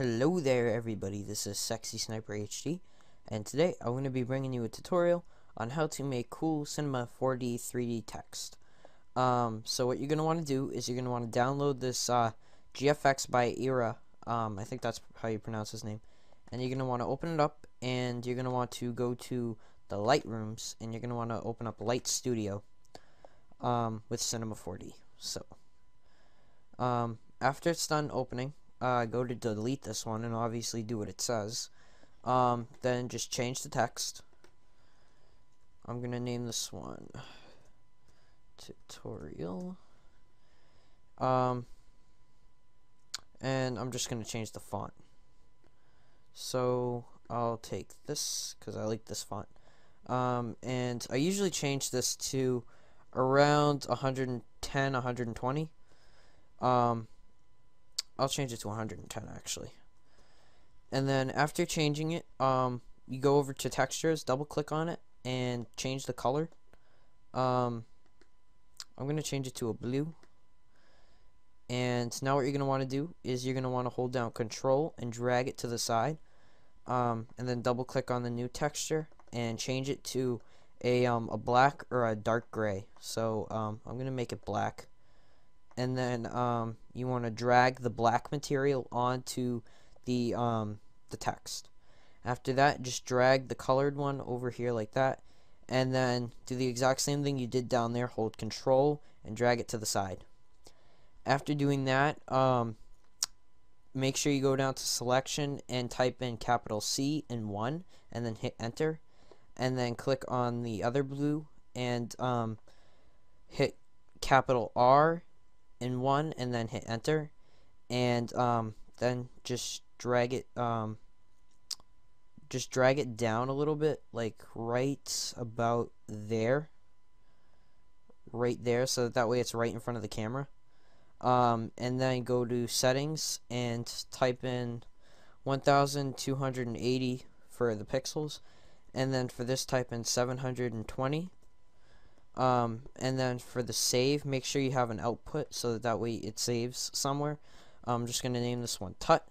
Hello there everybody, this is Sexy Sniper HD, and today I'm going to be bringing you a tutorial on how to make cool Cinema 4D 3D text. So what you're going to want to do is you're going to want to download this GFX by Era, I think that's how you pronounce his name, and you're going to want to open it up, and you're going to want to go to the Lightrooms, and you're going to want to open up Light Studio with Cinema 4D. So, after it's done opening, go to delete this one and obviously do what it says. Then just change the text. I'm gonna name this one tutorial. And I'm just gonna change the font. So I'll take this because I like this font. And I usually change this to around 110, 120. I'll change it to 110 actually. And then after changing it, you go over to textures, double click on it, and change the color. I'm gonna change it to a blue. And now what you're gonna want to do is you're gonna want to hold down Control and drag it to the side, and then double click on the new texture and change it to a black or a dark gray. So I'm gonna make it black. And then you want to drag the black material onto the text. After that, just drag the colored one over here like that, and then do the exact same thing you did down there. Hold Control and drag it to the side. After doing that, make sure you go down to Selection and type in capital C and 1, and then hit Enter, and then click on the other blue and hit capital R in 1 and then hit Enter, and then just drag it down a little bit, like right about there, so that way it's right in front of the camera. And then go to Settings and type in 1280 for the pixels, and then for this type in 720. And then for the save, make sure you have an output so that way it saves somewhere. I'm just going to name this one Tut,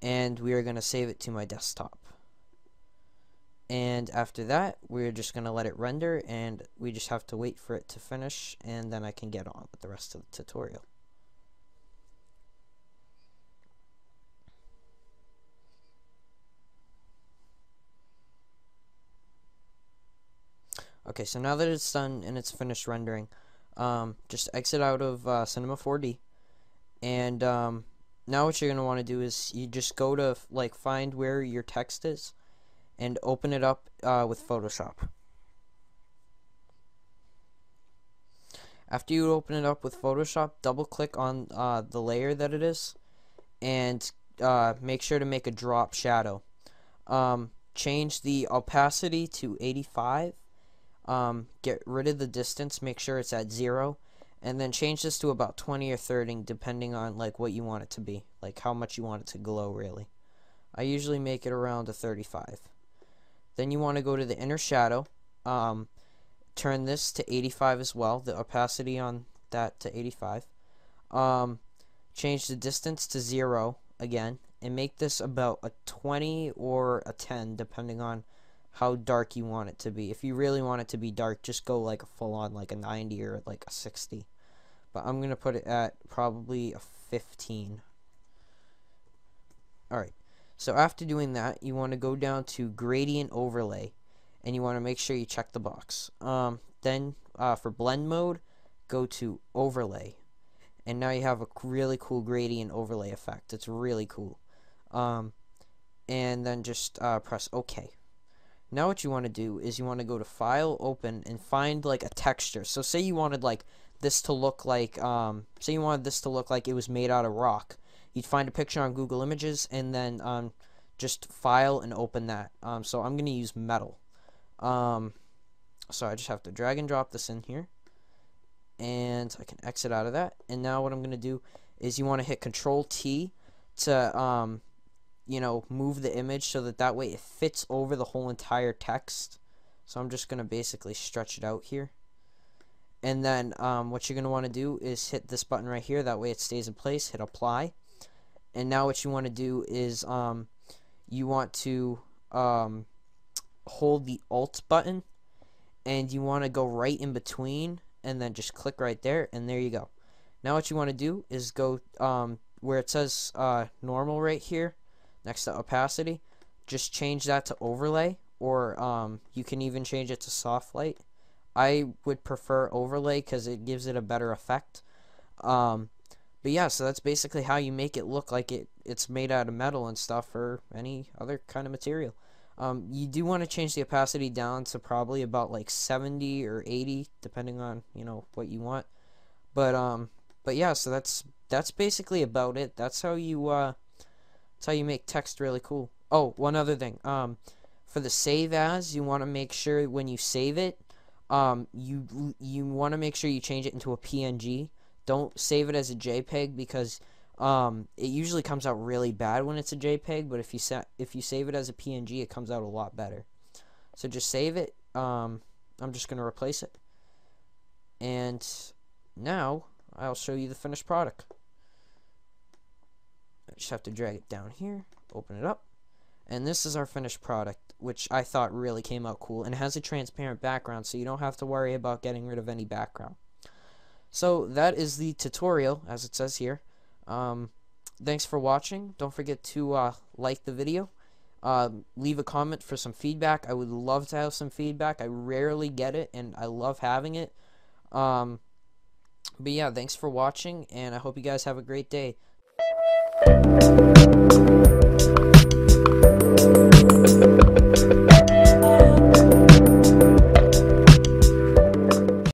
and we are going to save it to my desktop. And after that, we're just going to let it render, and we just have to wait for it to finish, and then I can get on with the rest of the tutorial. Okay, so now that it's done and it's finished rendering, just exit out of Cinema 4D, and now what you're going to want to do is you just go to find where your text is and open it up with Photoshop. After you open it up with Photoshop, double click on the layer that it is, and make sure to make a drop shadow. Change the opacity to 85. Get rid of the distance, make sure it's at 0, and then change this to about 20 or 30 depending on what you want it to be, like how much you want it to glow really. I usually make it around a 35. Then you want to go to the inner shadow, turn this to 85 as well, the opacity on that to 85. Change the distance to 0 again, and make this about a 20 or a 10 depending on how dark you want it to be. If you really want it to be dark, just go like a full-on, like a 90 or like a 60. But I'm going to put it at probably a 15. Alright, so after doing that, you want to go down to Gradient Overlay, and you want to make sure you check the box. Then for blend mode, go to Overlay, and now you have a really cool gradient overlay effect. It's really cool. And then just press OK. Now what you want to do is you want to go to File, Open, and find like a texture. So say you wanted this to look like it was made out of rock. You'd find a picture on Google Images, and then just File and open that. So I'm going to use metal. So I just have to drag and drop this in here, and I can exit out of that. And now what I'm going to do is you want to hit Control T to move the image so that way it fits over the whole entire text. So I'm just going to basically stretch it out here. And then what you're going to want to do is hit this button right here. That way it stays in place. Hit Apply. And now what you want to do is you want to hold the Alt button, and you want to go right in between, and then just click right there, and there you go. Now what you want to do is go where it says normal right here next to opacity, just change that to overlay, or you can even change it to soft light. I would prefer overlay because it gives it a better effect. But yeah, so that's basically how you make it look like it's made out of metal and stuff, or any other kind of material. You do want to change the opacity down to probably about like 70 or 80, depending on, you know, what you want. But yeah, so that's basically about it. That's how you make text really cool. Oh, one other thing. For the save as, you want to make sure when you save it, you want to make sure you change it into a PNG. Don't save it as a JPEG, because it usually comes out really bad when it's a JPEG, but if you save it as a PNG, it comes out a lot better. So just save it. I'm just going to replace it. And now I'll show you the finished product. I just have to drag it down here, open it up, and this is our finished product, which I thought really came out cool, and it has a transparent background, so you don't have to worry about getting rid of any background. So that is the tutorial, as it says here. Thanks for watching. Don't forget to like the video. Leave a comment for some feedback. I would love to have some feedback. I rarely get it, and I love having it. But yeah, thanks for watching, and I hope you guys have a great day.